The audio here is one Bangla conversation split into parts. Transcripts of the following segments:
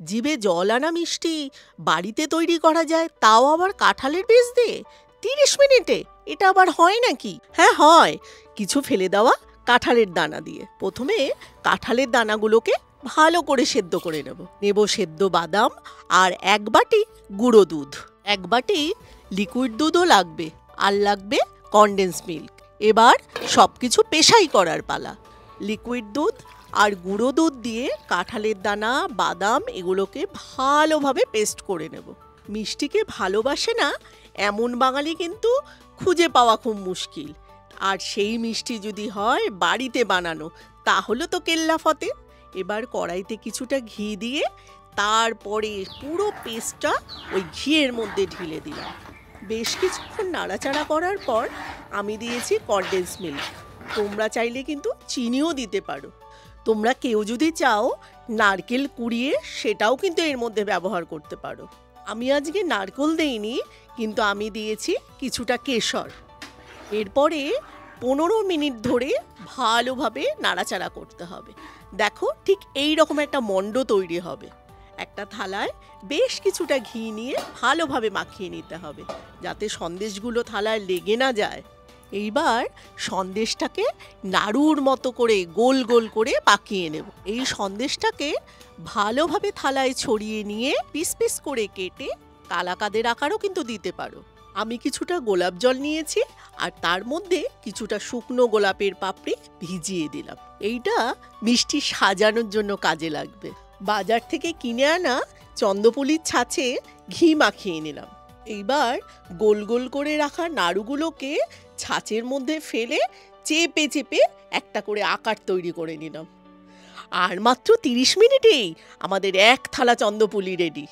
জিভে জল আনা মিষ্টি বাড়িতে তৈরি করা যায়, তাও আবার কাঁঠালের বীজ দিয়ে 30 মিনিটে? এটা আবার হয় নাকি? হ্যাঁ হয়, কিছু ফেলে দেওয়া কাঁঠালের দানা দিয়ে। প্রথমে কাঁঠালের দানাগুলোকে ভালো করে সেদ্ধ করে নেব সেদ্ধ বাদাম আর 1 বাটি গুঁড়ো দুধ। 1 বাটি লিকুইড দুধও লাগবে, আর লাগবে কনডেন্স মিল্ক। এবার সবকিছু পেশাই করার পালা। লিকুইড দুধ আর গুঁড়ো দুধ দিয়ে কাঁঠালের দানা, বাদাম এগুলোকে ভালোভাবে পেস্ট করে নেব। মিষ্টিকে ভালোবাসে না এমন বাঙালি কিন্তু খুঁজে পাওয়া খুব মুশকিল। আর সেই মিষ্টি যদি হয় বাড়িতে বানানো, তাহলে তো কেল্লা ফতে। এবার কড়াইতে কিছুটা ঘি দিয়ে তারপরে পুরো পেস্টটা ওই ঘিয়ের মধ্যে ঢেলে দিলাম। বেশ কিছুক্ষণ নাড়াচাড়া করার পর আমি দিয়েছি কনডেন্স মিল্ক। তোমরা চাইলে কিন্তু চিনিও দিতে পারো। তোমরা কেউ যদি চাও নারকেল কুড়িয়ে সেটাও কিন্তু এর মধ্যে ব্যবহার করতে পারো। আমি আজকে নারকেল দেইনি, কিন্তু আমি দিয়েছি কিছুটা কেশর। এরপরে 15 মিনিট ধরে ভালোভাবে নাড়াচাড়া করতে হবে। দেখো ঠিক এই রকম একটা মণ্ড তৈরি হবে। একটা থালায় বেশ কিছুটা ঘি নিয়ে ভালোভাবে মাখিয়ে নিতে হবে, যাতে সন্দেশগুলো থালায় লেগে না যায়। এইবার সন্দেশটাকে নাড়ুর মতো করে গোল গোল করে পাকিয়ে নেব। এই সন্দেশটাকে ভালোভাবে থালায় ছড়িয়ে নিয়ে পিস পিস করে কেটে কালাকাদের আকারও কিন্তু দিতে পারো। আমি কিছুটা গোলাপ জল নিয়েছি, আর তার মধ্যে কিছুটা শুকনো গোলাপের পাপড়ি ভিজিয়ে দিলাম। এইটা মিষ্টি সাজানোর জন্য কাজে লাগবে। বাজার থেকে কিনে আনা চন্দ্রপুলির ছাঁচে ঘি মাখিয়ে নিলাম। এইবার গোল গোল করে রাখা নাড়ুগুলোকে ছাঁচের মধ্যে ফেলে চেপে চেপে একটা করে আকার তৈরি করে নিলাম। আর মাত্র 30 মিনিটেই আমাদের 1 থালা চন্দ্রপুলি রেডি।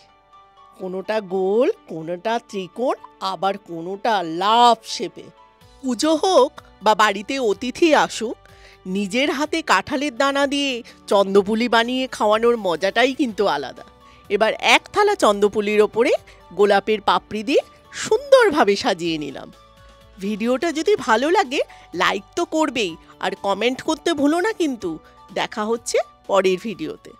কোনোটা গোল, কোনোটা ত্রিকোণ, আবার কোনোটা লাভ শেপে। পুজো হোক বা বাড়িতে অতিথি আসুক, নিজের হাতে কাঁঠালের দানা দিয়ে চন্দ্রপুলি বানিয়ে খাওয়ানোর মজাটাই কিন্তু আলাদা। এবার 1 থালা চন্দ্রপুলির ওপরে গোলাপের পাপড়ি দিয়ে সুন্দরভাবে সাজিয়ে নিলাম। ভিডিওটা যদি ভালো লাগে লাইক তো করবেই, আর কমেন্ট করতে ভুলো না কিন্তু। দেখা হচ্ছে পরের ভিডিওতে।